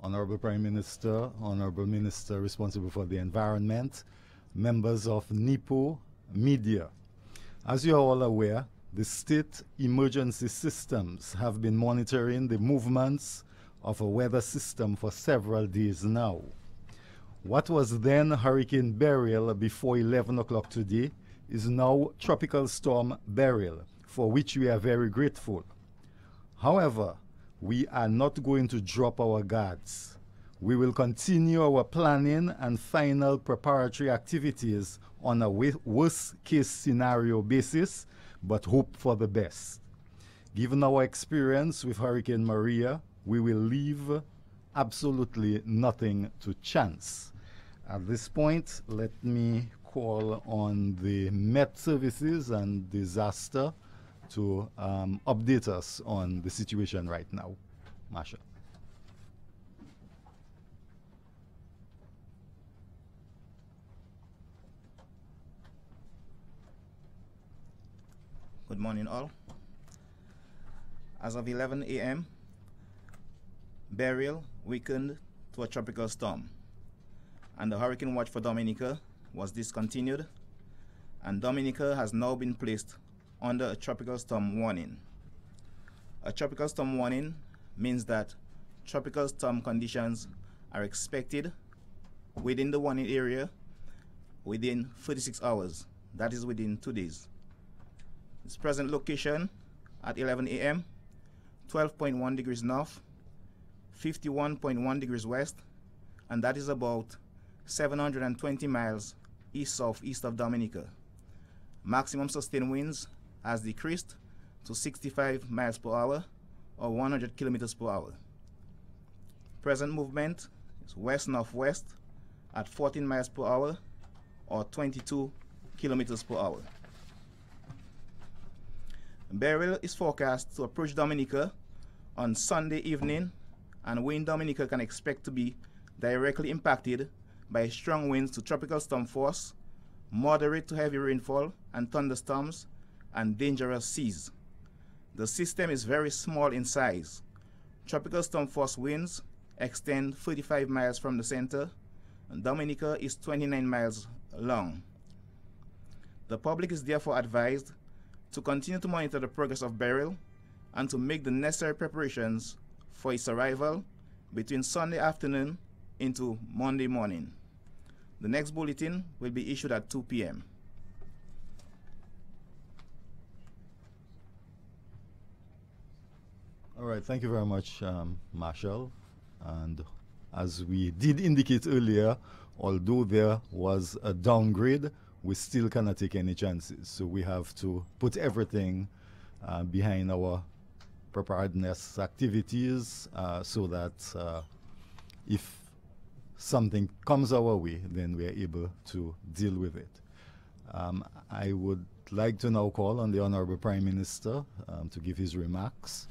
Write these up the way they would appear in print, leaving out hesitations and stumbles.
Honorable Prime Minister, Honorable Minister responsible for the environment, members of NIPO, media. As you are all aware, the state emergency systems have been monitoring the movements of a weather system for several days now. What was then Hurricane Beryl before 11 o'clock today is now Tropical Storm Beryl, for which we are very grateful. However, we are not going to drop our guards. We will continue our planning and final preparatory activities on a worst case scenario basis, but hope for the best. Given our experience with Hurricane Maria, we will leave absolutely nothing to chance. At this point, let me call on the Met Services and Disaster to update us on the situation right now. Marshall. Good morning, all. As of 11 a.m., Beryl weakened to a tropical storm, and the hurricane watch for Dominica was discontinued, and Dominica has now been placed under a tropical storm warning. A tropical storm warning means that tropical storm conditions are expected within the warning area within 36 hours. That is within 2 days. Its present location at 11 a.m., 12.1 degrees north, 51.1 degrees west, and that is about 720 miles east-southeast of Dominica. Maximum sustained winds has decreased to 65 miles per hour or 100 kilometers per hour. Present movement is west-northwest at 14 miles per hour or 22 kilometers per hour. Beryl is forecast to approach Dominica on Sunday evening, and we in Dominica can expect to be directly impacted by strong winds to tropical storm force, moderate to heavy rainfall and thunderstorms, and dangerous seas. The system is very small in size. Tropical storm force winds extend 35 miles from the center, and Dominica is 29 miles long. The public is therefore advised to continue to monitor the progress of Beryl and to make the necessary preparations for its arrival between Sunday afternoon into Monday morning. The next bulletin will be issued at 2 p.m. All right, thank you very much, Marshall. And as we did indicate earlier, although there was a downgrade, we still cannot take any chances. So we have to put everything behind our preparedness activities so that if something comes our way, then we are able to deal with it. I would like to now call on the Honorable Prime Minister to give his remarks.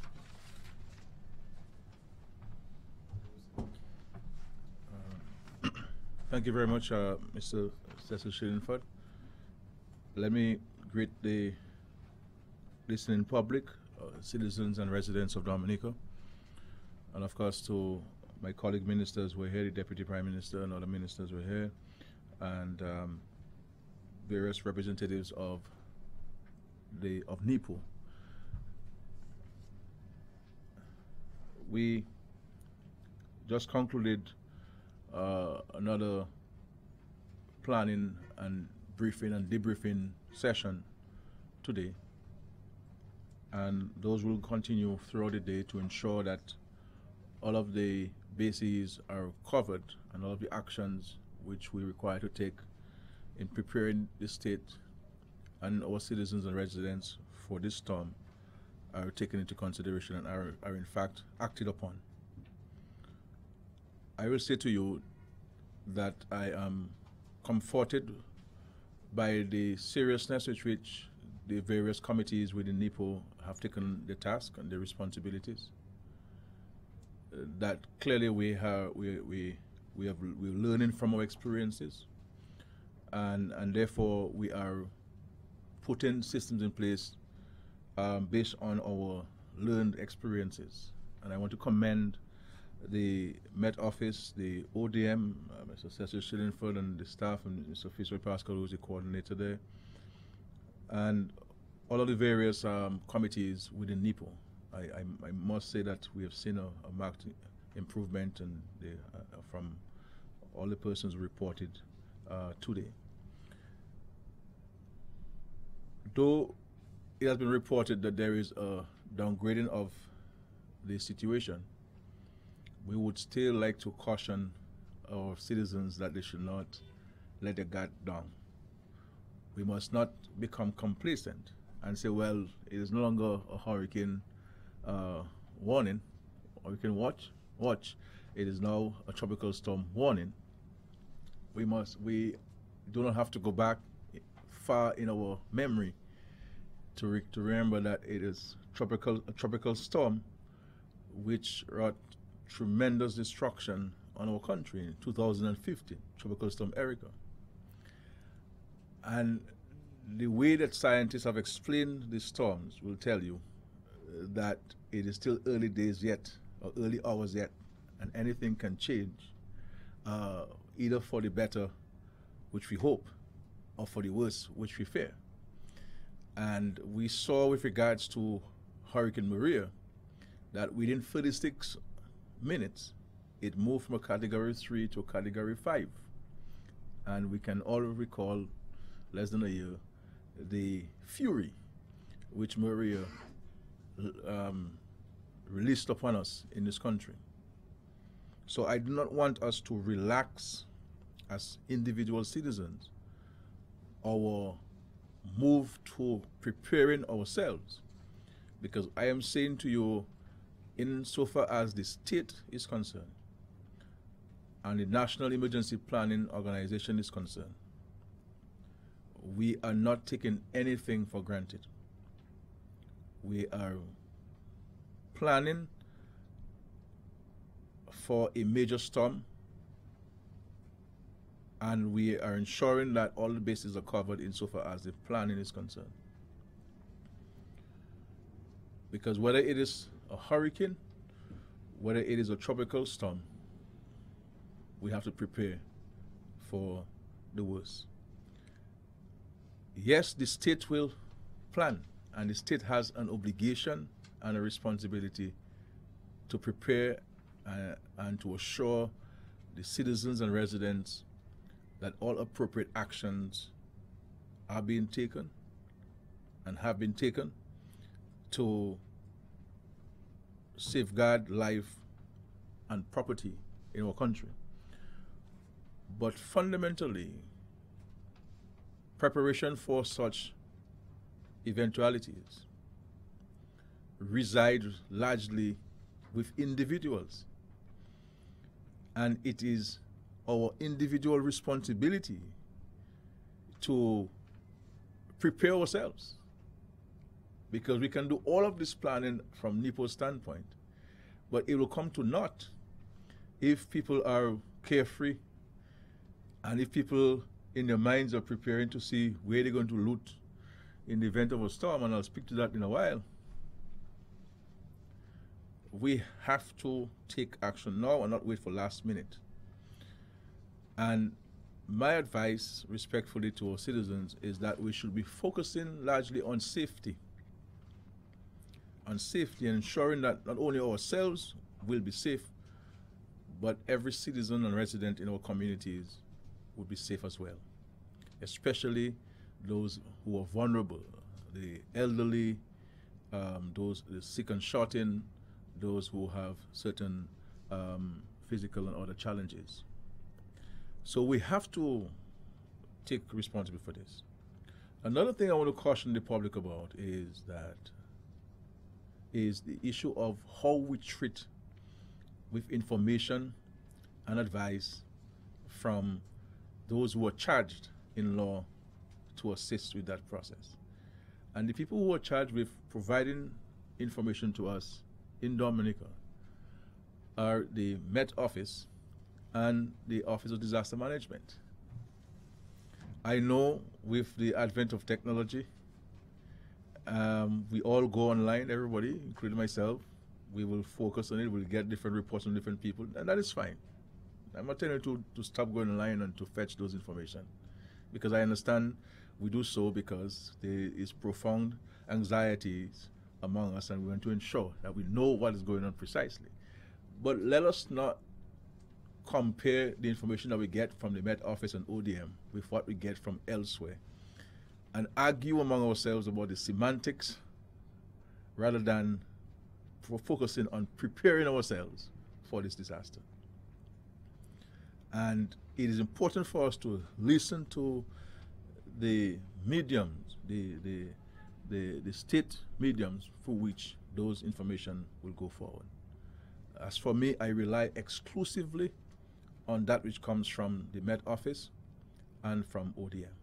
Thank you very much, Mr. Cecil Shillingford. Let me greet the listening public, citizens and residents of Dominica, and of course to my colleague ministers who are here, the Deputy Prime Minister and other ministers who are here, and various representatives of NIPO. We just concluded another planning and briefing and debriefing session today, and those will continue throughout the day to ensure that all of the bases are covered and all of the actions which we require to take in preparing the state and our citizens and residents for this storm are taken into consideration and are in fact acted upon. I will say to you that I am comforted by the seriousness with which the various committees within NIPO have taken the task and the responsibilities. That clearly we're learning from our experiences, and therefore we are putting systems in place based on our learned experiences. And I want to commend the Met Office, the ODM, Mr. Cecil Shillingford and the staff, and Mr. Fisher Pascal, who's the coordinator there, and all of the various committees within NIPO. I must say that we have seen a marked improvement and from all the persons reported today. Though it has been reported that there is a downgrading of the situation, we would still like to caution our citizens that they should not let their guard down. We must not become complacent and say, well, it is no longer a hurricane warning, hurricane watch. It is now a tropical storm warning. We do not have to go back far in our memory to remember that it is a tropical storm which wrought tremendous destruction on our country in 2015, Tropical Storm Erica. And the way that scientists have explained these storms will tell you that it is still early days yet, or early hours yet, and anything can change, either for the better, which we hope, or for the worse, which we fear. And we saw with regards to Hurricane Maria that within 36 minutes, it moved from a Category 3 to a Category 5. And we can all recall, less than a year, the fury which Maria released upon us in this country. So I do not want us to relax as individual citizens our move to preparing ourselves, because I am saying to you, insofar as the state is concerned and the National Emergency Planning Organization is concerned, we are not taking anything for granted. We are planning for a major storm, and we are ensuring that all the bases are covered insofar as the planning is concerned. Because whether it is a hurricane, whether it is a tropical storm, we have to prepare for the worst. Yes, the state will plan, and the state has an obligation and a responsibility to prepare and to assure the citizens and residents that all appropriate actions are being taken and have been taken to safeguard life and property in our country. But fundamentally, preparation for such eventualities reside largely with individuals. And it is our individual responsibility to prepare ourselves, because we can do all of this planning from NIPO's standpoint, but it will come to naught if people are carefree and if people in their minds are preparing to see where they're going to loot in the event of a storm, and I'll speak to that in a while. We have to take action now and not wait for last minute. And my advice, respectfully, to our citizens is that we should be focusing largely on safety. On safety, and ensuring that not only ourselves will be safe, but every citizen and resident in our communities will be safe as well. Especially those who are vulnerable, the elderly, those the sick and shut-in, those who have certain physical and other challenges. So we have to take responsibility for this. Another thing I want to caution the public about is the issue of how we treat with information and advice from those who are charged in law to assist with that process. And the people who are charged with providing information to us in Dominica are the Met Office and the Office of Disaster Management. I know with the advent of technology, we all go online, everybody, including myself, we will focus on it. We'll get different reports from different people, and that is fine. I'm not telling you to stop going online and to fetch those information, because I understand we do so because there is profound anxieties among us, and we want to ensure that we know what is going on precisely. But let us not compare the information that we get from the Met Office and ODM with what we get from elsewhere, and argue among ourselves about the semantics rather than focusing on preparing ourselves for this disaster. And it is important for us to listen to the mediums, the state mediums for which those information will go forward. As for me, I rely exclusively on that which comes from the Met Office and from ODM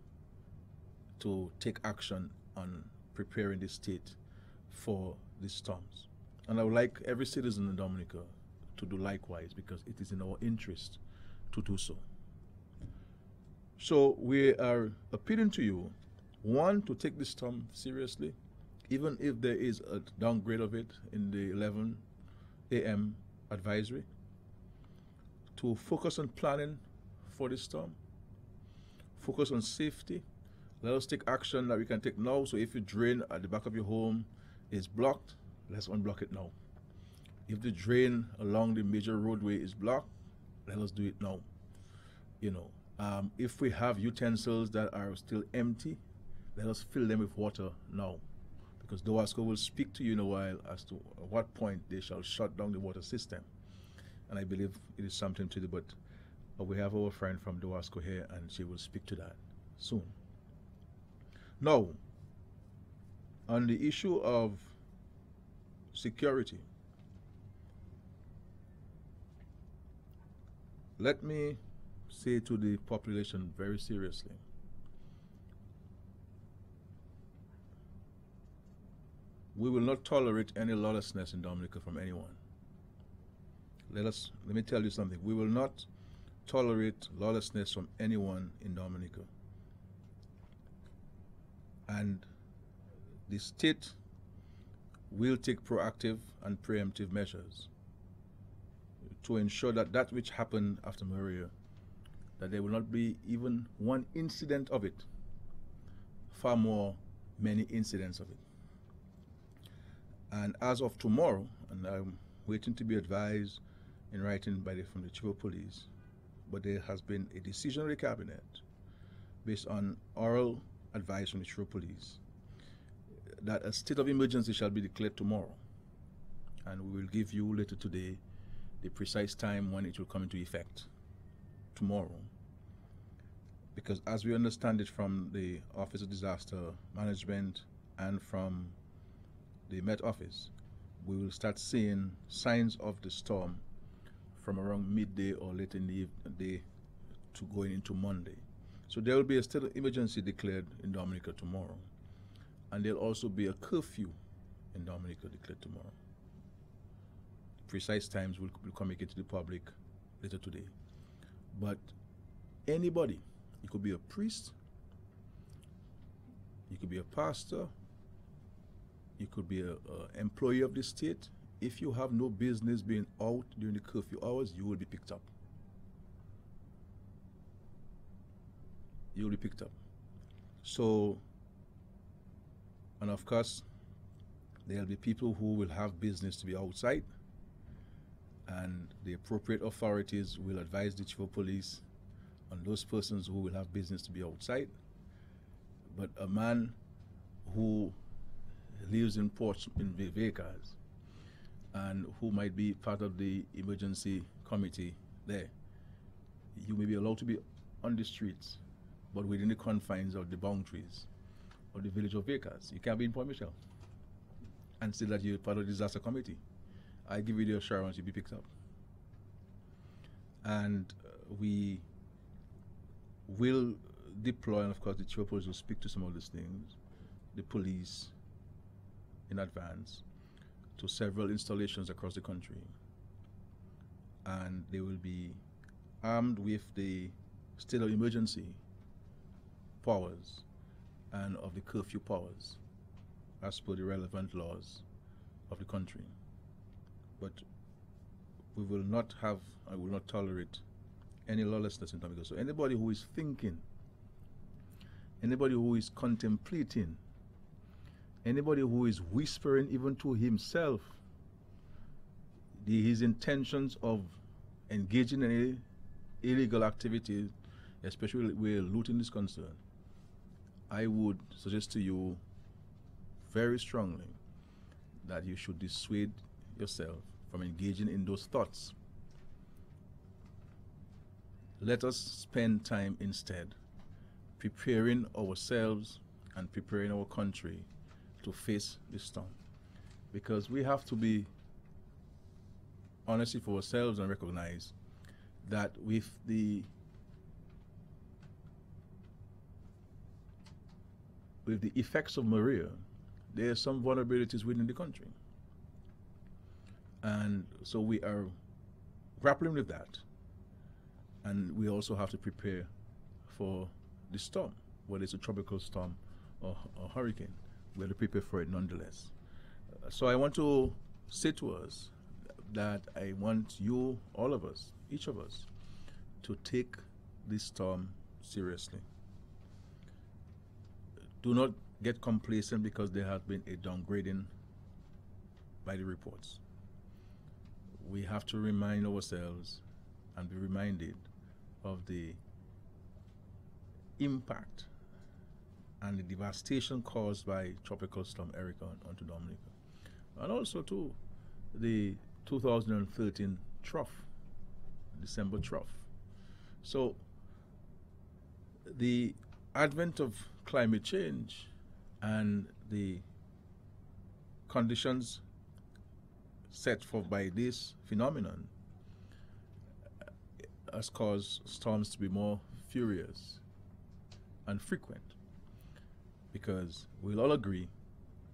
to take action on preparing the state for these storms. And I would like every citizen in Dominica to do likewise, because it is in our interest to do so. So we are appealing to you, one, to take this storm seriously, even if there is a downgrade of it in the 11 a.m. advisory, to focus on planning for this storm, focus on safety. Let us take action that we can take now. So if your drain at the back of your home is blocked, let's unblock it now. If the drain along the major roadway is blocked, let us do it now. You know, if we have utensils that are still empty, let us fill them with water now, because DOASCO will speak to you in a while as to at what point they shall shut down the water system. And I believe it is something to do, but we have our friend from DOASCO here, and she will speak to that soon. Now, on the issue of security, let me say to the population very seriously, we will not tolerate any lawlessness in Dominica from anyone. Let me tell you something. We will not tolerate lawlessness from anyone in Dominica. And the state will take proactive and preemptive measures to ensure that that which happened after Maria, that there will not be even one incident of it, far more many incidents of it. And as of tomorrow, and I'm waiting to be advised in writing from the Chief of Police, but there has been a decision of the Cabinet based on oral advice from the Chief of Police that a state of emergency shall be declared tomorrow. And we will give you later today the precise time when it will come into effect, tomorrow. Because as we understand it from the Office of Disaster Management and from the Met Office, we will start seeing signs of the storm from around midday or late in the day to going into Monday. So there will be a state of emergency declared in Dominica tomorrow. And there'll also be a curfew in Dominica declared tomorrow. Precise times will communicate to the public later today. But anybody, you could be a priest, you could be a pastor, you could be an employee of the state. If you have no business being out during the curfew hours, you will be picked up. You will be picked up. So, and of course, there'll be people who will have business to be outside, and the appropriate authorities will advise the Chief of Police on those persons who will have business to be outside. But a man who lives in Vegas and who might be part of the emergency committee there, you may be allowed to be on the streets, but within the confines of the boundaries of the village of Vegas. You can't be in Port Michelle and say that you're part of the disaster committee. I give you the assurance you'll be picked up. And we will deploy, and of course the Chief of Police will speak to some of these things, the police in advance, to several installations across the country. And they will be armed with the state of emergency powers and of the curfew powers as per the relevant laws of the country. But we will not have, I will not tolerate any lawlessness in Dominica. So anybody who is thinking, anybody who is contemplating, anybody who is whispering even to himself his intentions of engaging in illegal activities, especially where looting is concerned, I would suggest to you very strongly that you should dissuade yourself from engaging in those thoughts. Let us spend time instead preparing ourselves and preparing our country to face this storm. Because we have to be honest with ourselves and recognize that with the effects of Maria, there are some vulnerabilities within the country. And so we are grappling with that. And we also have to prepare for the storm, whether it's a tropical storm or hurricane. We have to prepare for it nonetheless. So I want to say to us that I want you, all of us, each of us, to take this storm seriously. Do not get complacent because there has been a downgrading by the reports. We have to remind ourselves and be reminded of the impact and the devastation caused by Tropical Storm Erica onto Dominica. And also too, the 2013 trough, December trough. So the advent of climate change and the conditions set forth by this phenomenon has caused storms to be more furious and frequent. Because we'll all agree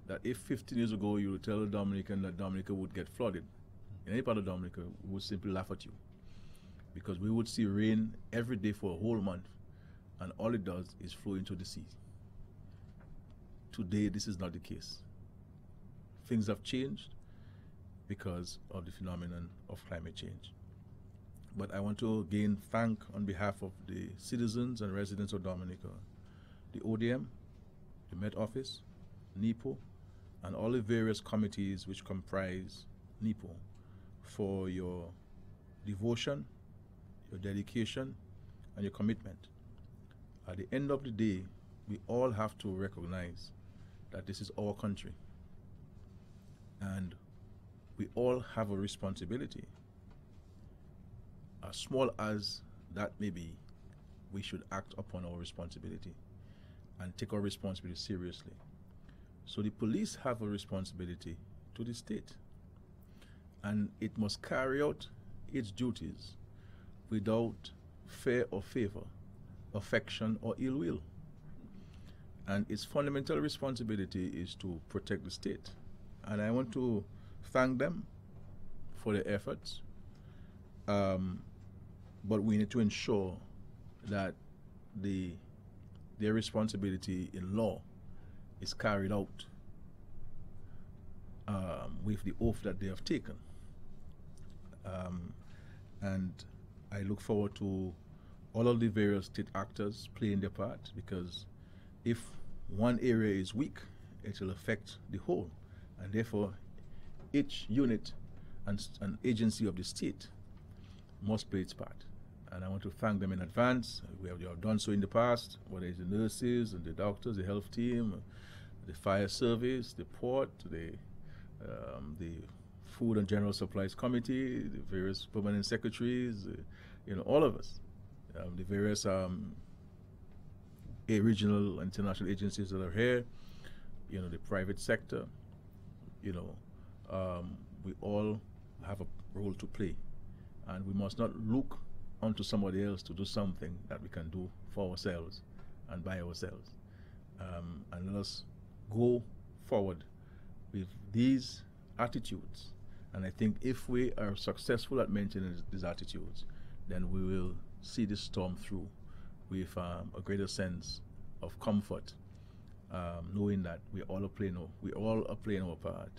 that if 15 years ago you would tell a Dominican that Dominica would get flooded, in any part of Dominica, we would simply laugh at you. Because we would see rain every day for a whole month, and all it does is flow into the sea. Today, this is not the case. Things have changed because of the phenomenon of climate change. But I want to again thank, on behalf of the citizens and residents of Dominica, the ODM, the Met Office, NEPO, and all the various committees which comprise NEPO for your devotion, your dedication, and your commitment. At the end of the day, we all have to recognize that this is our country. And we all have a responsibility. As small as that may be, we should act upon our responsibility and take our responsibility seriously. So the police have a responsibility to the state, and it must carry out its duties without fear or favor, affection or ill will. And its fundamental responsibility is to protect the state. And I want to thank them for their efforts, but we need to ensure that their responsibility in law is carried out with the oath that they have taken. And I look forward to all of the various state actors playing their part, because if one area is weak, it will affect the whole. And therefore, each unit and agency of the state must play its part. And I want to thank them in advance. We have done so in the past, whether it's the nurses and the doctors, the health team, the fire service, the port, the Food and General Supplies Committee, the various permanent secretaries, all of us, the various regional and international agencies that are here, the private sector, we all have a role to play. And we must not look onto somebody else to do something that we can do for ourselves and by ourselves. And let us go forward with these attitudes. And I think if we are successful at maintaining these attitudes, then we will see this storm through with a greater sense of comfort, knowing that we all are playing our part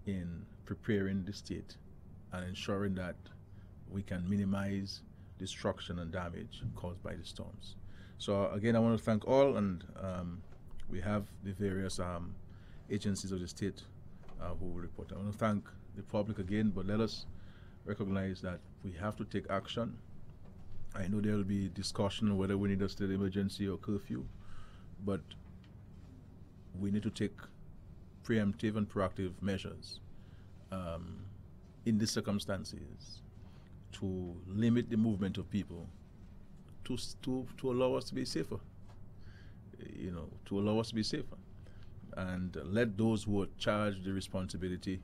in preparing the state and ensuring that we can minimize destruction and damage caused by the storms. So again, I want to thank all, and we have the various agencies of the state who will report. I want to thank the public again, but let us recognize that we have to take action. I know there will be discussion on whether we need a state of emergency or curfew, but we need to take preemptive and proactive measures in these circumstances to limit the movement of people, to allow us to be safer, to allow us to be safer, and let those who are charged the responsibility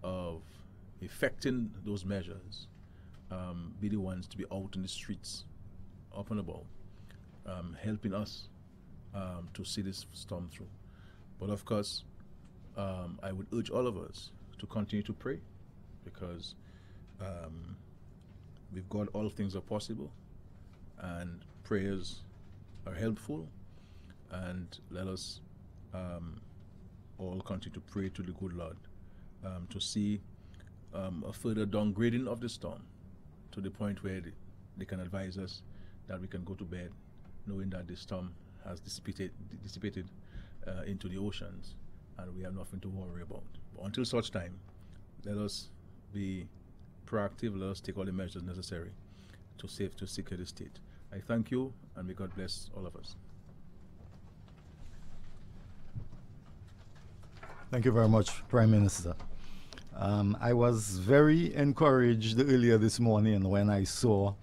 of effecting those measures be the ones to be out in the streets, up and about, helping us to see this storm through. But of course, I would urge all of us to continue to pray, because with God all things are possible, and prayers are helpful, and let us all continue to pray to the good Lord to see a further downgrading of the storm to the point where they can advise us that we can go to bed knowing that the storm has dissipated into the oceans and we have nothing to worry about. But until such time, let us be proactive, let us take all the measures necessary to secure the state. I thank you, and may God bless all of us. Thank you very much, Prime Minister. I was very encouraged earlier this morning when I saw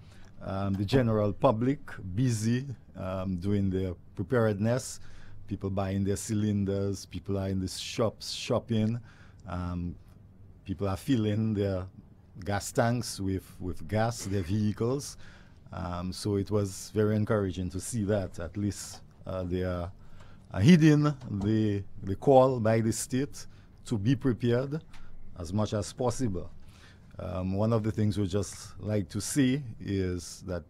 the general public busy doing their preparedness. People buying their cylinders, people are in the shops shopping, people are filling their gas tanks with gas, their vehicles. So it was very encouraging to see that at least they are heeding the call by the state to be prepared as much as possible. One of the things we just like to see is that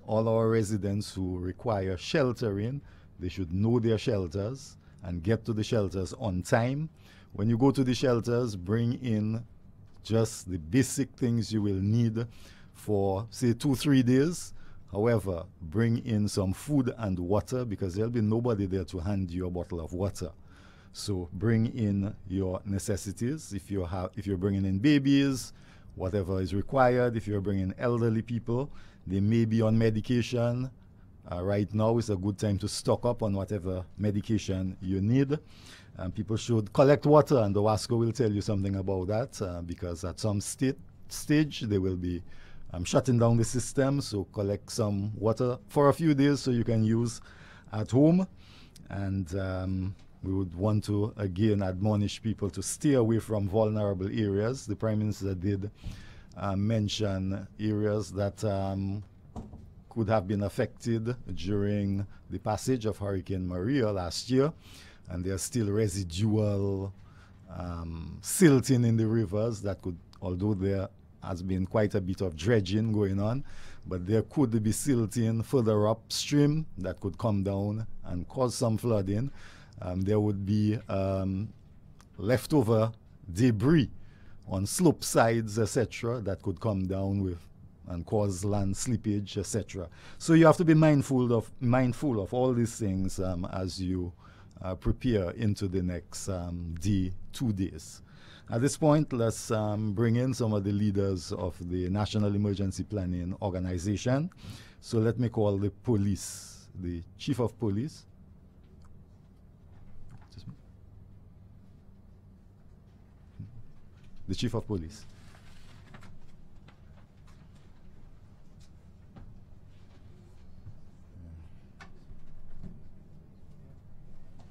all our residents who require sheltering, they should know their shelters and get to the shelters on time. When you go to the shelters, bring in just the basic things you will need for, say, 2-3 days. However, bring in some food and water, because there'll be nobody there to hand you a bottle of water. So bring in your necessities. If you're bringing in babies, whatever is required. If you're bringing elderly people, they may be on medication. Right now is a good time to stock up on whatever medication you need. People should collect water, and the WASCO will tell you something about that, because at some stage they will be shutting down the system. So collect some water for a few days so you can use at home. And we would want to again admonish people to stay away from vulnerable areas. The Prime Minister did mention areas that could have been affected during the passage of Hurricane Maria last year, and there's still residual silting in the rivers that could, although there has been quite a bit of dredging going on, but there could be silting further upstream that could come down and cause some flooding. There would be leftover debris on slope sides, etc., that could come down with and cause land slippage, etc. So you have to be mindful of all these things as you prepare into the next 2 days. At this point, let's bring in some of the leaders of the National Emergency Planning Organization. So let me call the police, the Chief of Police. The Chief of Police.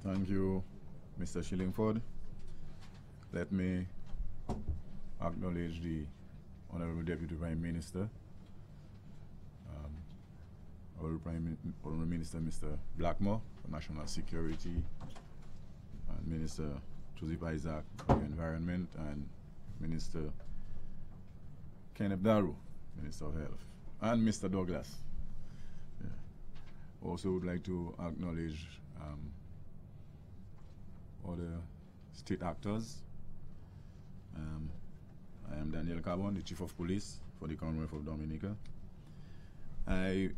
Thank you, Mr. Shillingford. Let me acknowledge the Honorable Deputy Prime Minister, Honorable Minister Mr. Blackmore for National Security, and Minister Joseph Isaac for the Environment, and Minister Kenneth Darrow, Minister of Health, and Mr. Douglas. Yeah. Also would like to acknowledge other state actors. I am Daniel Carbon, the Chief of Police for the Commonwealth of Dominica. I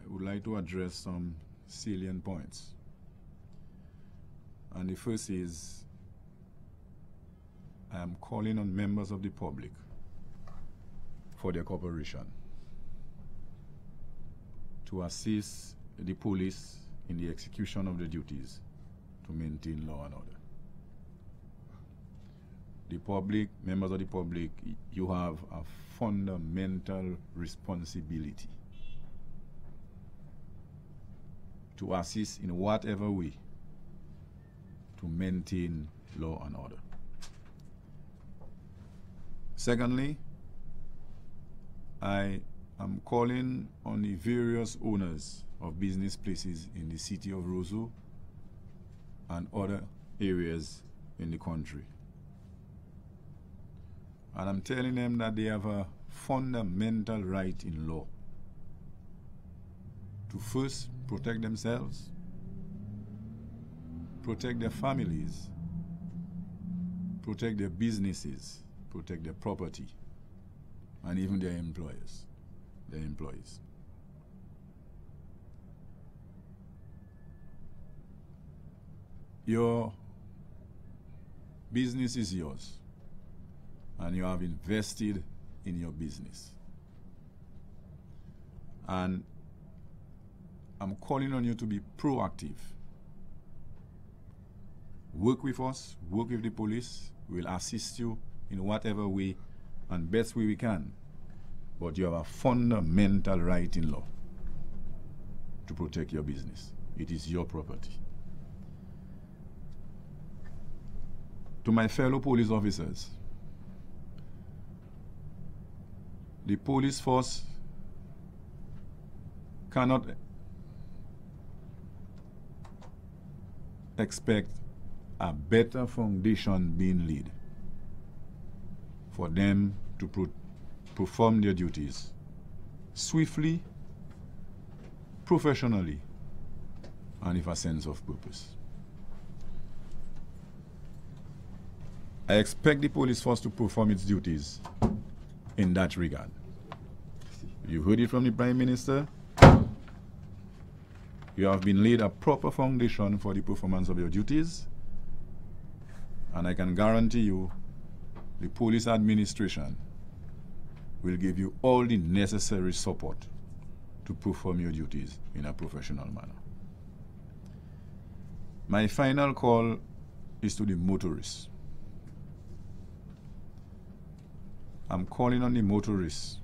would like to address some salient points. And the first is, I am calling on members of the public for their cooperation to assist the police in the execution of the duties to maintain law and order. The public, members of the public, you have a fundamental responsibility to assist in whatever way to maintain law and order. Secondly, I am calling on the various owners of business places in the city of Roseau and other areas in the country. And I'm telling them that they have a fundamental right in law to first protect themselves, protect their families, protect their businesses, protect their property, and even their employees. Your business is yours, and you have invested in your business. And I'm calling on you to be proactive. Work with us, work with the police. We'll assist you in whatever way and best way we can. But you have a fundamental right in law to protect your business. It is your property. To my fellow police officers, the police force cannot expect a better foundation being laid for them to perform their duties swiftly, professionally, and with a sense of purpose. I expect the police force to perform its duties in that regard. You heard it from the Prime Minister. You have been laid a proper foundation for the performance of your duties, and I can guarantee you the police administration will give you all the necessary support to perform your duties in a professional manner. My final call is to the motorists. I'm calling on the motorists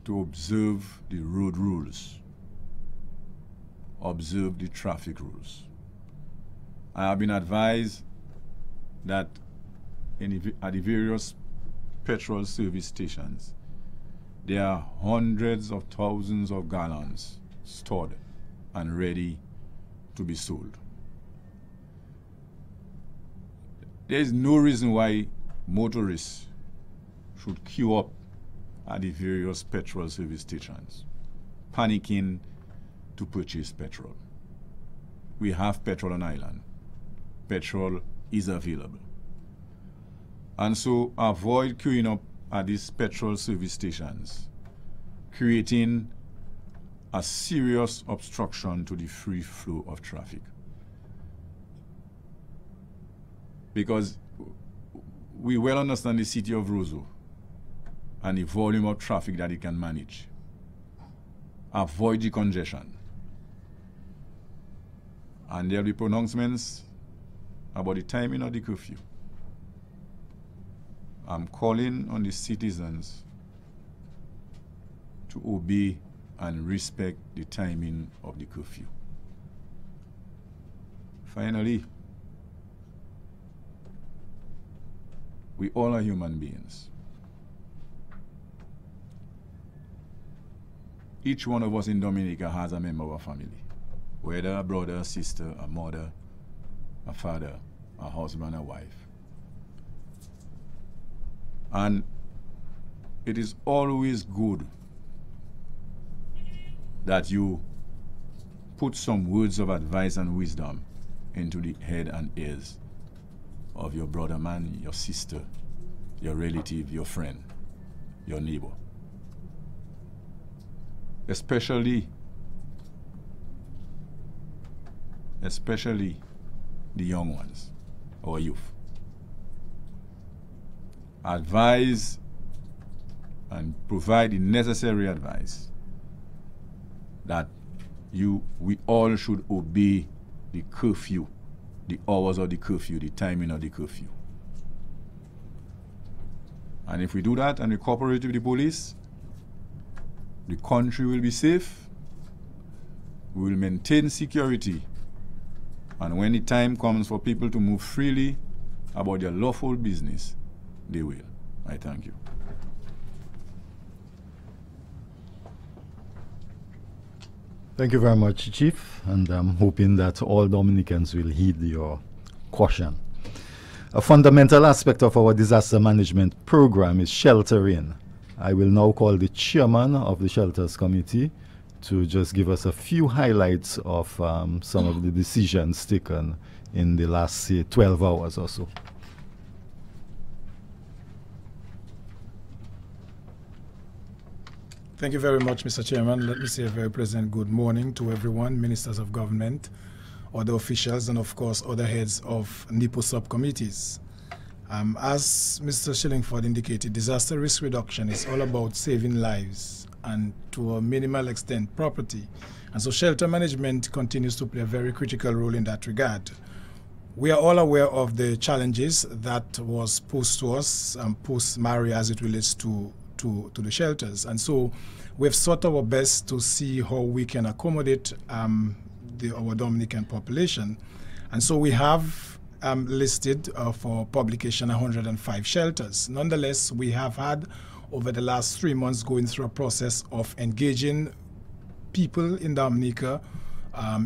to observe the road rules, observe the traffic rules. I have been advised that at the various petrol service stations, there are hundreds of thousands of gallons stored and ready to be sold. There is no reason why motorists should queue up at the various petrol service stations, panicking to purchase petrol. We have petrol on island. Petrol is available. And so avoid queuing up at these petrol service stations, creating a serious obstruction to the free flow of traffic. Because we well understand the city of Roseau and the volume of traffic that it can manage. Avoid the congestion. And there will be pronouncements about the timing of the curfew. I'm calling on the citizens to obey and respect the timing of the curfew. Finally, we all are human beings. Each one of us in Dominica has a member of our family, whether a brother, a sister, a mother, a father, a husband, a wife. And it is always good that you put some words of advice and wisdom into the head and ears of your brother man, your sister, your relative, your friend, your neighbor. Especially the young ones, our youth. Advise and provide the necessary advice that we all should obey the curfew, the hours of the curfew, the timing of the curfew. And if we do that and we cooperate with the police, the country will be safe, we will maintain security, and when the time comes for people to move freely about their lawful business, they will. I thank you. Thank you very much, Chief, and I'm hoping that all Dominicans will heed your caution. A fundamental aspect of our disaster management program is sheltering. I will now call the chairman of the Shelters Committee to just give us a few highlights of some of the decisions taken in the last, say, 12 hours or so. Thank you very much, Mr. Chairman. Let me say a very pleasant good morning to everyone, ministers of government, other officials, and of course, other heads of NIPO subcommittees. As Mr. Shillingford indicated, disaster risk reduction is all about saving lives and to a minimal extent property. And so shelter management continues to play a very critical role in that regard. We are all aware of the challenges that was posed to us post-Maria as it relates to the shelters. And so we've sought our best to see how we can accommodate our Dominican population. And so we have listed for publication 105 shelters. Nonetheless, we have had over the last 3 months going through a process of engaging people in Dominica.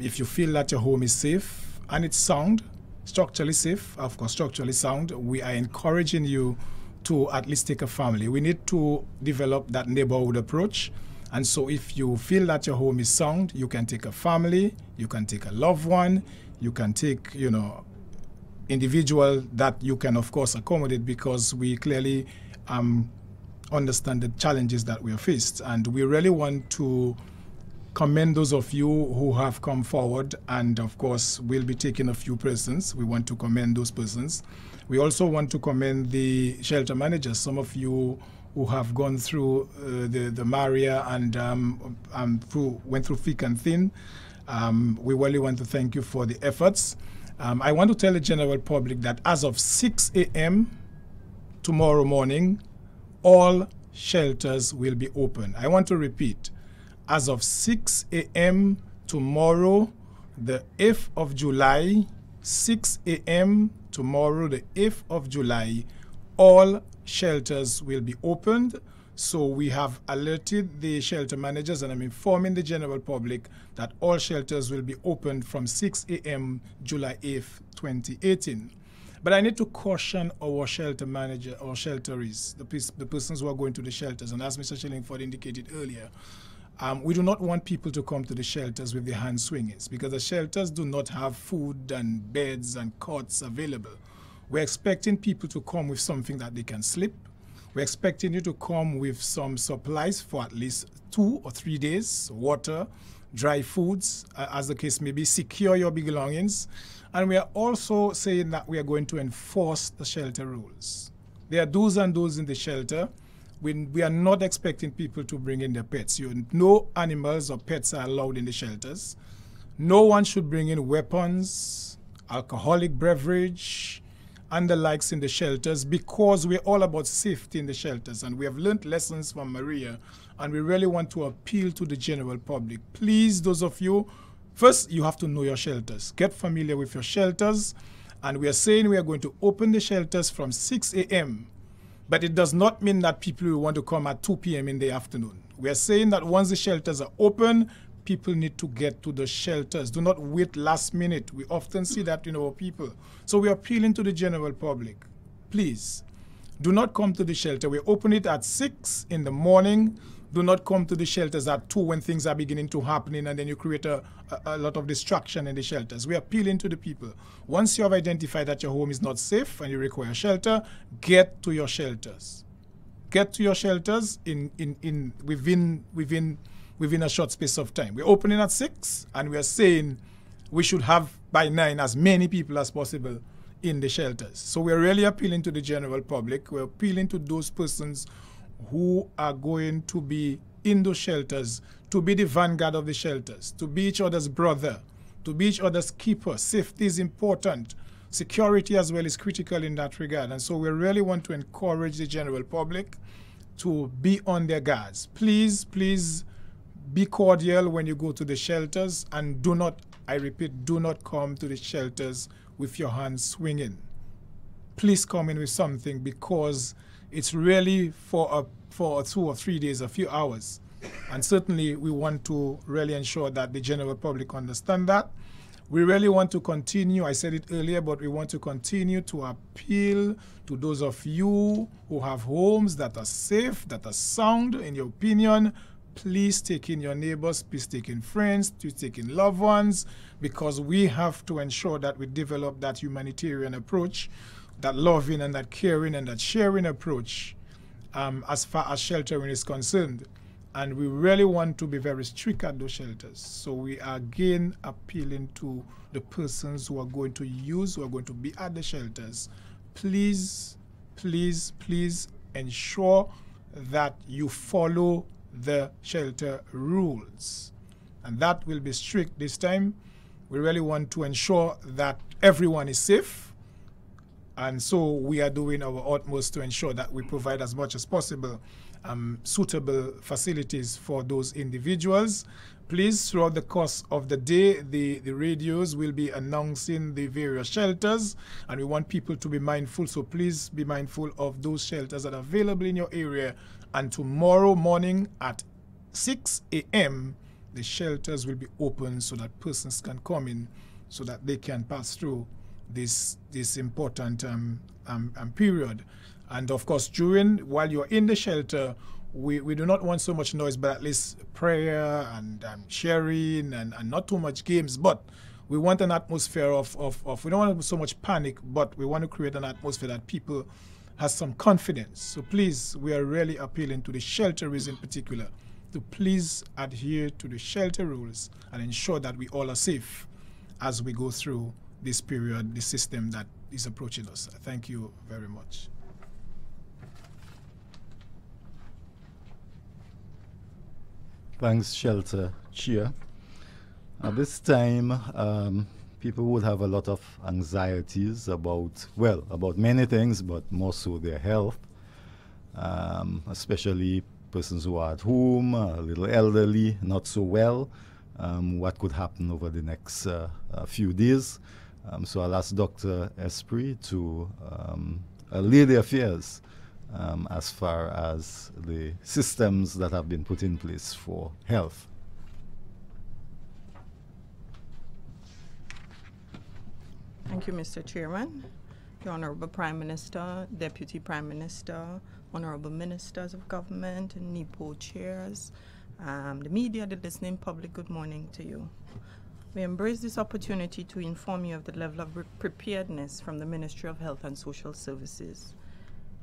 If you feel that your home is safe and it's sound, structurally safe, of course structurally sound, we are encouraging you to at least take a family. We need to develop that neighborhood approach. And so if you feel that your home is sound, you can take a family, you can take a loved one, you can take, individual that you can of course accommodate, because we clearly understand the challenges that we are faced. And we really want to commend those of you who have come forward, and of course we'll be taking a few persons. We want to commend those persons. We also want to commend the shelter managers, some of you who have gone through the Maria and went through thick and thin. We really want to thank you for the efforts. I want to tell the general public that as of 6 a.m. tomorrow morning, all shelters will be open. I want to repeat, as of 6 a.m. tomorrow, the 8th of July, 6 a.m. tomorrow, the 8th of July, all shelters will be opened. So we have alerted the shelter managers, and I'm informing the general public that all shelters will be opened from 6 a.m. July 8th, 2018. But I need to caution our shelter manager, or shelteries, the persons who are going to the shelters. And as Mr. Shillingford indicated earlier, we do not want people to come to the shelters with their hands swinging, because the shelters do not have food and beds and cots available. We're expecting people to come with something that they can sleep. We're expecting you to come with some supplies for at least 2 or 3 days, water, dry foods, as the case may be. Secure your belongings. And we are also saying that we are going to enforce the shelter rules. There are do's and don'ts in the shelter. We are not expecting people to bring in their pets. No animals or pets are allowed in the shelters. No one should bring in weapons, alcoholic beverage, and the likes in the shelters, because we're all about safety in the shelters. And we have learned lessons from Maria, and we really want to appeal to the general public. Please, those of you, first, you have to know your shelters. Get familiar with your shelters. And we are saying we are going to open the shelters from 6 a.m., but it does not mean that people will want to come at 2 p.m. in the afternoon. We are saying that once the shelters are open, people need to get to the shelters. Do not wait last minute. We often see that in our people. So we are appealing to the general public. Please, do not come to the shelter. We open it at 6 in the morning. Do not come to the shelters at 2 when things are beginning to happen, and then you create a lot of distraction in the shelters. We are appealing to the people. Once you have identified that your home is not safe and you require shelter, get to your shelters. Get to your shelters within a short space of time. We're opening at 6, and we are saying we should have by 9 as many people as possible in the shelters. So we're really appealing to the general public. We're appealing to those persons who are going to be in those shelters, to be the vanguard of the shelters, to be each other's brother, to be each other's keeper. Safety is important. Security as well is critical in that regard. And so we really want to encourage the general public to be on their guards. Please, please be cordial when you go to the shelters, and do not, I repeat, do not come to the shelters with your hands swinging. Please come in with something, because it's really for 2 or 3 days, a few hours. And certainly we want to really ensure that the general public understand that. We really want to continue, I said it earlier, but we want to continue to appeal to those of you who have homes that are safe, that are sound, in your opinion. Please take in your neighbors, please take in friends, please take in loved ones, because we have to ensure that we develop that humanitarian approach, that loving and that caring and that sharing approach as far as sheltering is concerned. And we really want to be very strict at those shelters. So we are again appealing to the persons who are going to use, who are going to be at the shelters. Please, please, please ensure that you follow the shelter rules. And that will be strict this time. We really want to ensure that everyone is safe. And so we are doing our utmost to ensure that we provide as much as possible suitable facilities for those individuals. Please, throughout the course of the day, the radios will be announcing the various shelters, and we want people to be mindful. So please be mindful of those shelters that are available in your area. And tomorrow morning at 6 a.m., the shelters will be open so that persons can come in, so that they can pass through this important period. And of course, while you're in the shelter, we do not want so much noise, but at least prayer and sharing and not too much games. But we want an atmosphere of we don't want so much panic, but we want to create an atmosphere that people has some confidence. So please, we are really appealing to the shelterers in particular to please adhere to the shelter rules and ensure that we all are safe as we go through this period, the system that is approaching us. Thank you very much. Thanks, Shelter Chair. At this time, people would have a lot of anxieties about many things, but more so their health, especially persons who are at home, a little elderly, not so well, what could happen over the next few days. So I'll ask Dr. Esprit to allay their fears as far as the systems that have been put in place for health. Thank you, Mr. Chairman, the Honorable Prime Minister, Deputy Prime Minister, Honorable Ministers of Government, and NEPO chairs, the media, the listening public, good morning to you. We embrace this opportunity to inform you of the level of preparedness from the Ministry of Health and Social Services.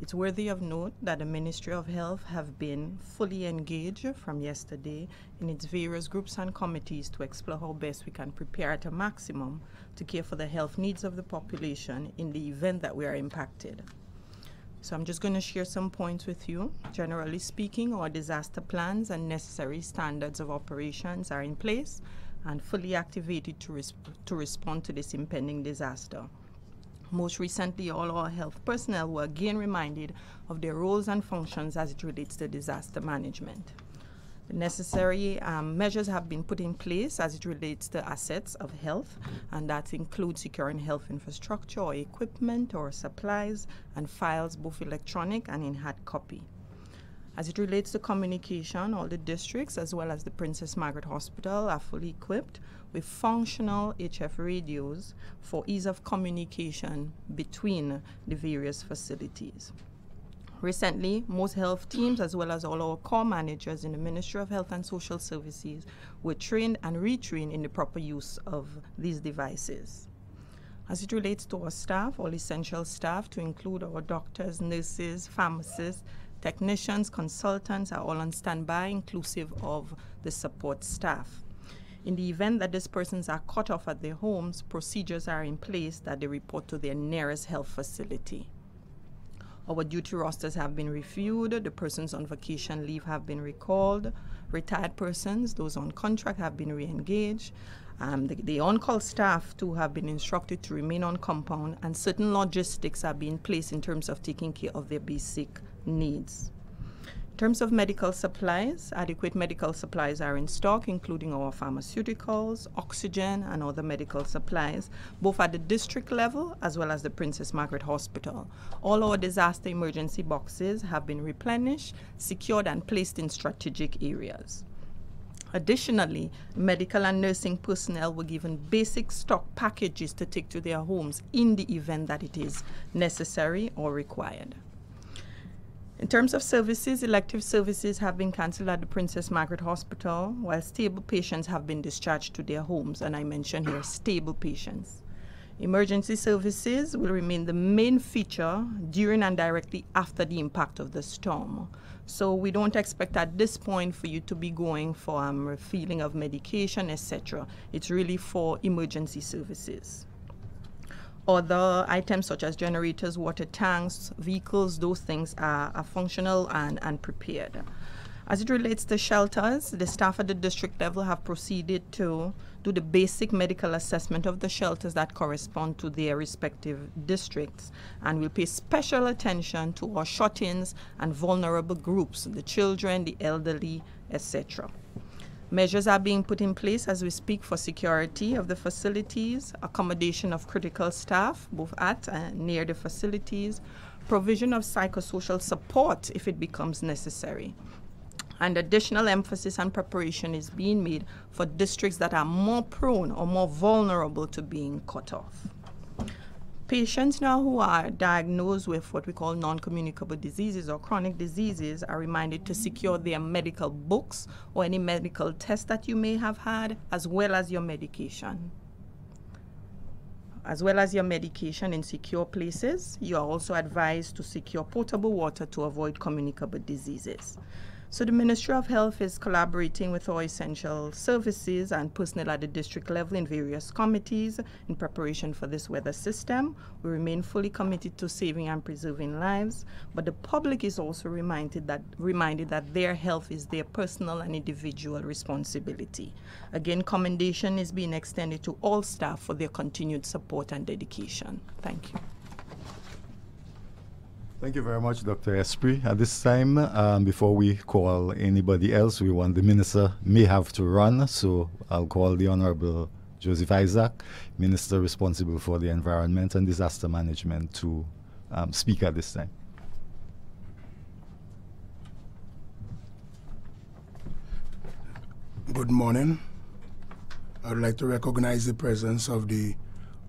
It's worthy of note that the Ministry of Health have been fully engaged from yesterday in its various groups and committees to explore how best we can prepare at a maximum to care for the health needs of the population in the event that we are impacted. So I'm just going to share some points with you. Generally speaking, our disaster plans and necessary standards of operations are in place and fully activated to respond to this impending disaster. Most recently, all our health personnel were again reminded of their roles and functions as it relates to disaster management. The necessary measures have been put in place as it relates to assets of health, and that includes securing health infrastructure or equipment or supplies and files, both electronic and in hard copy. As it relates to communication, all the districts as well as the Princess Margaret Hospital are fully equipped with functional HF radios for ease of communication between the various facilities. Recently, most health teams, as well as all our core managers in the Ministry of Health and Social Services, were trained and retrained in the proper use of these devices. As it relates to our staff, all essential staff, to include our doctors, nurses, pharmacists, technicians, consultants, are all on standby, inclusive of the support staff. In the event that these persons are cut off at their homes, procedures are in place that they report to their nearest health facility. Our duty rosters have been reviewed, the persons on vacation leave have been recalled, retired persons, those on contract, have been re-engaged. The on-call staff too have been instructed to remain on compound, and certain logistics are being placed in terms of taking care of their basic needs. In terms of medical supplies, adequate medical supplies are in stock, including our pharmaceuticals, oxygen, and other medical supplies, both at the district level as well as the Princess Margaret Hospital. All our disaster emergency boxes have been replenished, secured, and placed in strategic areas. Additionally, medical and nursing personnel were given basic stock packages to take to their homes in the event that it is necessary or required. In terms of services, elective services have been cancelled at the Princess Margaret Hospital, while stable patients have been discharged to their homes, and I mention here stable patients. Emergency services will remain the main feature during and directly after the impact of the storm. So we don't expect at this point for you to be going for refilling of medication, etc. It's really for emergency services. Other items such as generators, water tanks, vehicles, those things are functional and prepared. As it relates to shelters, the staff at the district level have proceeded to do the basic medical assessment of the shelters that correspond to their respective districts, and will pay special attention to our shut-ins and vulnerable groups, the children, the elderly, etc. Measures are being put in place as we speak for security of the facilities, accommodation of critical staff, both at and near the facilities, provision of psychosocial support if it becomes necessary. And additional emphasis and preparation is being made for districts that are more prone or more vulnerable to being cut off. Patients now who are diagnosed with what we call non-communicable diseases or chronic diseases are reminded to secure their medical books or any medical test that you may have had, as well as your medication. As well as your medication in secure places, you are also advised to secure potable water to avoid communicable diseases. So the Ministry of Health is collaborating with our essential services and personnel at the district level in various committees in preparation for this weather system. We remain fully committed to saving and preserving lives, but the public is also reminded that their health is their personal and individual responsibility. Again, commendation is being extended to all staff for their continued support and dedication. Thank you. Thank you very much, Dr. Esprit. At this time, before we call anybody else, the minister may have to run, so I'll call the Honorable Joseph Isaac, Minister responsible for the Environment and Disaster Management, to speak at this time. Good morning. I would like to recognize the presence of the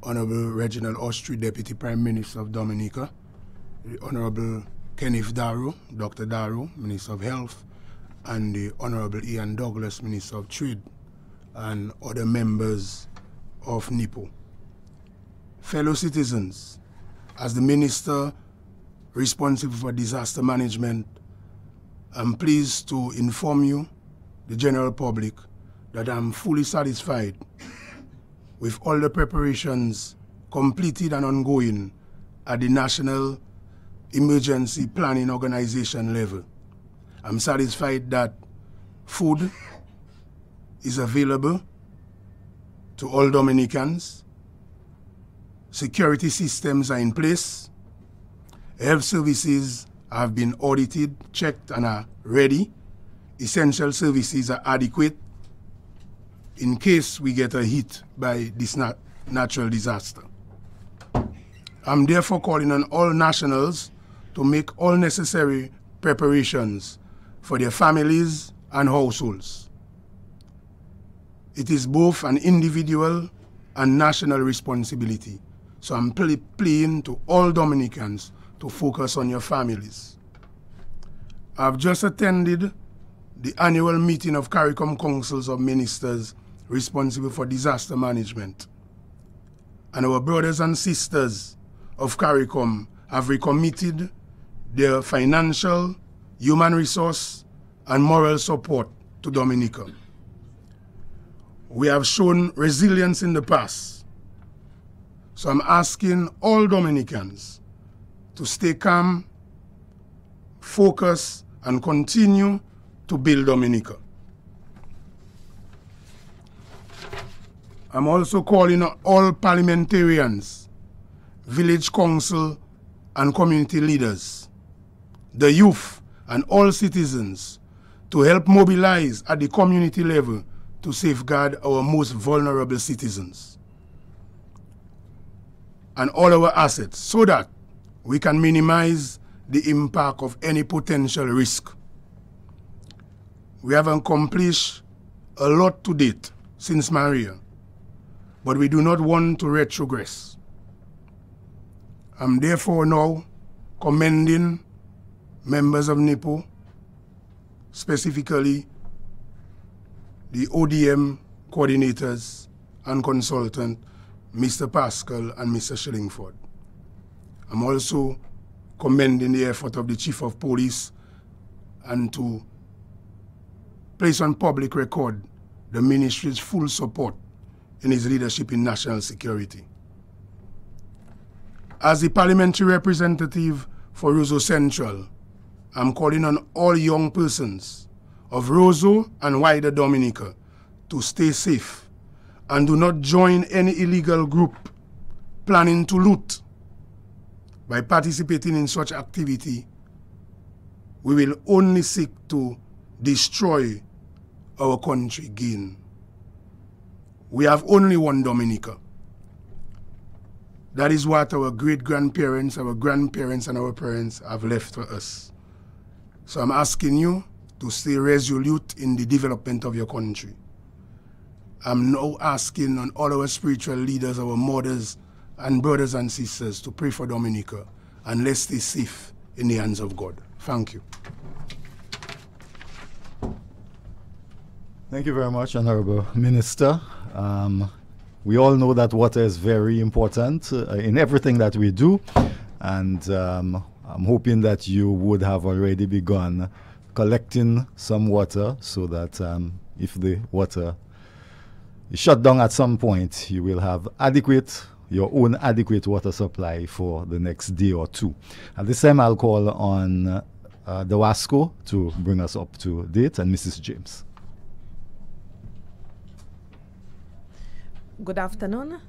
Honorable Reginald Austri, Deputy Prime Minister of Dominica, the Honorable Kenneth Darrow, Dr. Darrow, Minister of Health, and the Honorable Ian Douglas, Minister of Trade, and other members of NIPO. Fellow citizens, as the Minister responsible for disaster management, I'm pleased to inform you, the general public, that I'm fully satisfied with all the preparations completed and ongoing at the National Emergency Planning Organization level. I'm satisfied that food is available to all Dominicans. Security systems are in place. Health services have been audited, checked, and are ready. Essential services are adequate in case we get a hit by this natural disaster. I'm therefore calling on all nationals to make all necessary preparations for their families and households. It is both an individual and national responsibility, so I'm pleading to all Dominicans to focus on your families. I've just attended the annual meeting of CARICOM Councils of Ministers responsible for disaster management. And our brothers and sisters of CARICOM have recommitted their financial, human resource, and moral support to Dominica. We have shown resilience in the past. So I'm asking all Dominicans to stay calm, focus, and continue to build Dominica. I'm also calling on all parliamentarians, village council, and community leaders, the youth, and all citizens to help mobilize at the community level to safeguard our most vulnerable citizens and all our assets so that we can minimize the impact of any potential risk. We have accomplished a lot to date since Maria, but we do not want to retrogress. I'm therefore now commending members of NIPO, specifically the ODM coordinators and consultant, Mr. Pascal and Mr. Shillingford. I'm also commending the effort of the Chief of Police and to place on public record the ministry's full support in his leadership in national security. As the parliamentary representative for Roseau Central, I'm calling on all young persons of Roseau and wider Dominica to stay safe and do not join any illegal group planning to loot. By participating in such activity, we will only seek to destroy our country again. We have only one Dominica. That is what our great-grandparents, our grandparents, and our parents have left for us. So I'm asking you to stay resolute in the development of your country. I'm now asking on all our spiritual leaders, our mothers and brothers and sisters to pray for Dominica, and let's stay safe in the hands of God. Thank you. Thank you very much, Honorable Minister. We all know that water is very important in everything that we do, and I'm hoping that you would have already begun collecting some water so that if the water is shut down at some point, you will have your own adequate water supply for the next day or two. At this time, I'll call on the WASCO to bring us up to date, and Mrs. James. Good afternoon.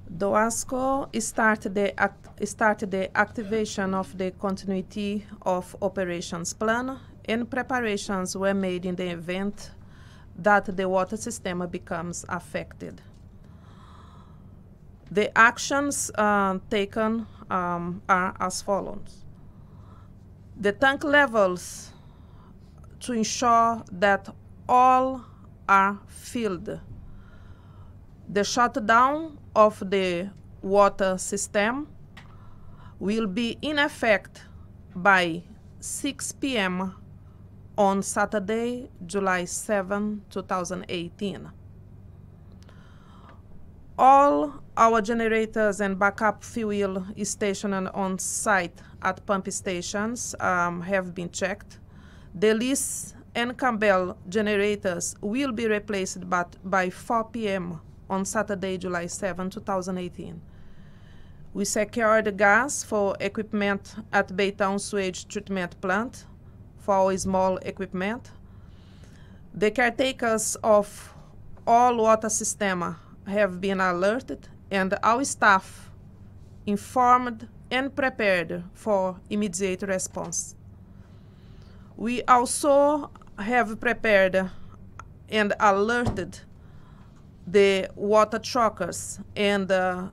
The WASCO started the activation of the continuity of operations plan, and preparations were made in the event that the water system becomes affected. The actions taken are as follows. The tank levels to ensure that all are filled. The shutdown of the water system will be in effect by 6 p.m. on Saturday, July 7, 2018. All our generators and backup fuel stationed on site at pump stations have been checked. The Lees and Campbell generators will be replaced by 4 p.m. on Saturday, July 7, 2018. We secured gas for equipment at Baytown Sewage Treatment Plant for our small equipment. The caretakers of all water systems have been alerted, and our staff informed and prepared for immediate response. We also have prepared and alerted the water truckers, and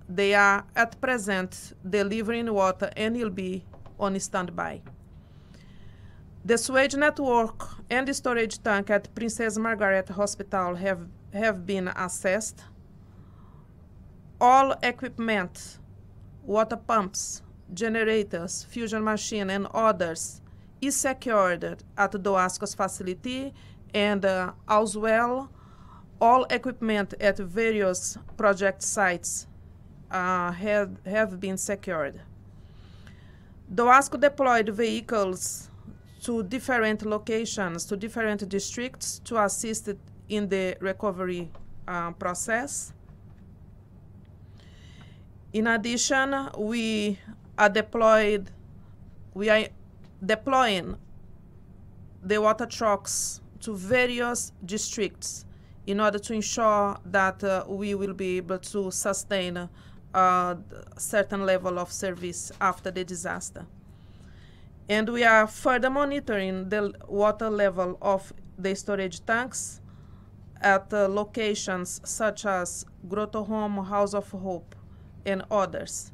they are at present delivering water and will be on standby. The sewage network and the storage tank at Princess Margaret Hospital have been assessed. All equipment, water pumps, generators, fusion machine, and others is secured at the DOASCO's facility, and as well, all equipment at various project sites have been secured. DOASCO deployed vehicles to different locations, to different districts to assist in the recovery process. In addition, we are deploying the water trucks to various districts in order to ensure that we will be able to sustain a certain level of service after the disaster. And we are further monitoring the water level of the storage tanks at locations such as Grotto Home, House of Hope, and others.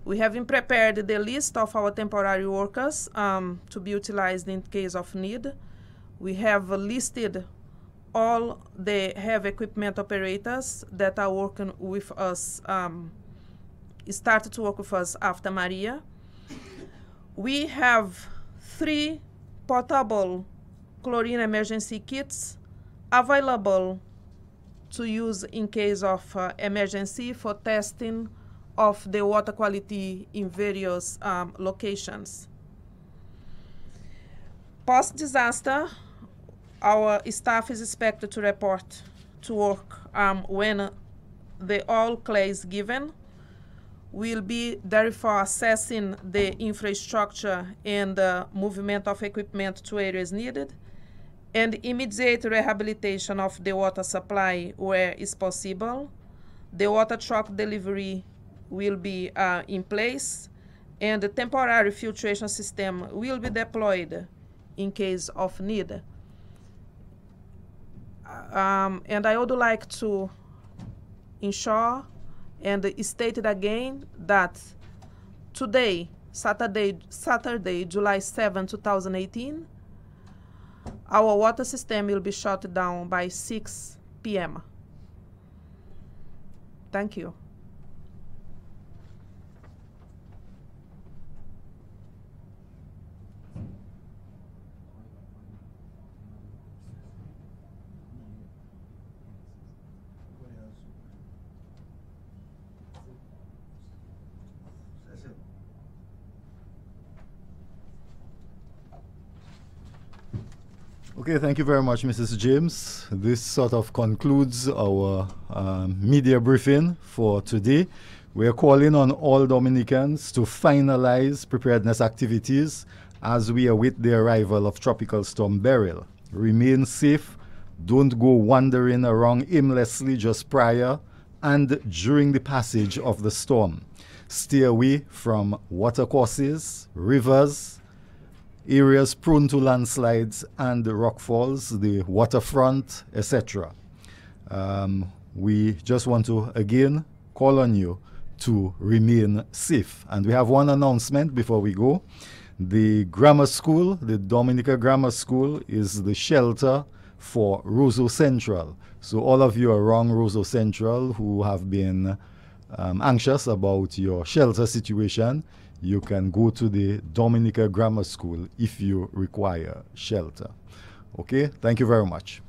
We have prepared the list of our temporary workers to be utilized in case of need. We have listed all the heavy equipment operators that are working with us, started to work with us after Maria. We have 3 portable chlorine emergency kits available to use in case of emergency for testing of the water quality in various locations. Post-disaster, our staff is expected to report to work when the all clear is given. We'll be therefore assessing the infrastructure and the movement of equipment to areas needed, and immediate rehabilitation of the water supply where is possible. The water truck delivery will be in place, and the temporary filtration system will be deployed in case of need. And I would like to ensure and state it again that today, Saturday, July 7, 2018, our water system will be shut down by 6 p.m. Thank you. Okay, thank you very much, Mrs. James. This sort of concludes our media briefing for today. We are calling on all Dominicans to finalize preparedness activities as we await the arrival of Tropical Storm Beryl. Remain safe. Don't go wandering around aimlessly just prior and during the passage of the storm. Stay away from watercourses, rivers, areas prone to landslides and rockfalls, the waterfront, etc. We just want to again call on you to remain safe. And we have one announcement before we go. The grammar school, the Dominica Grammar School, is the shelter for Roseau Central. So all of you around Roseau Central who have been anxious about your shelter situation, you can go to the Dominica Grammar School if you require shelter. Okay, thank you very much.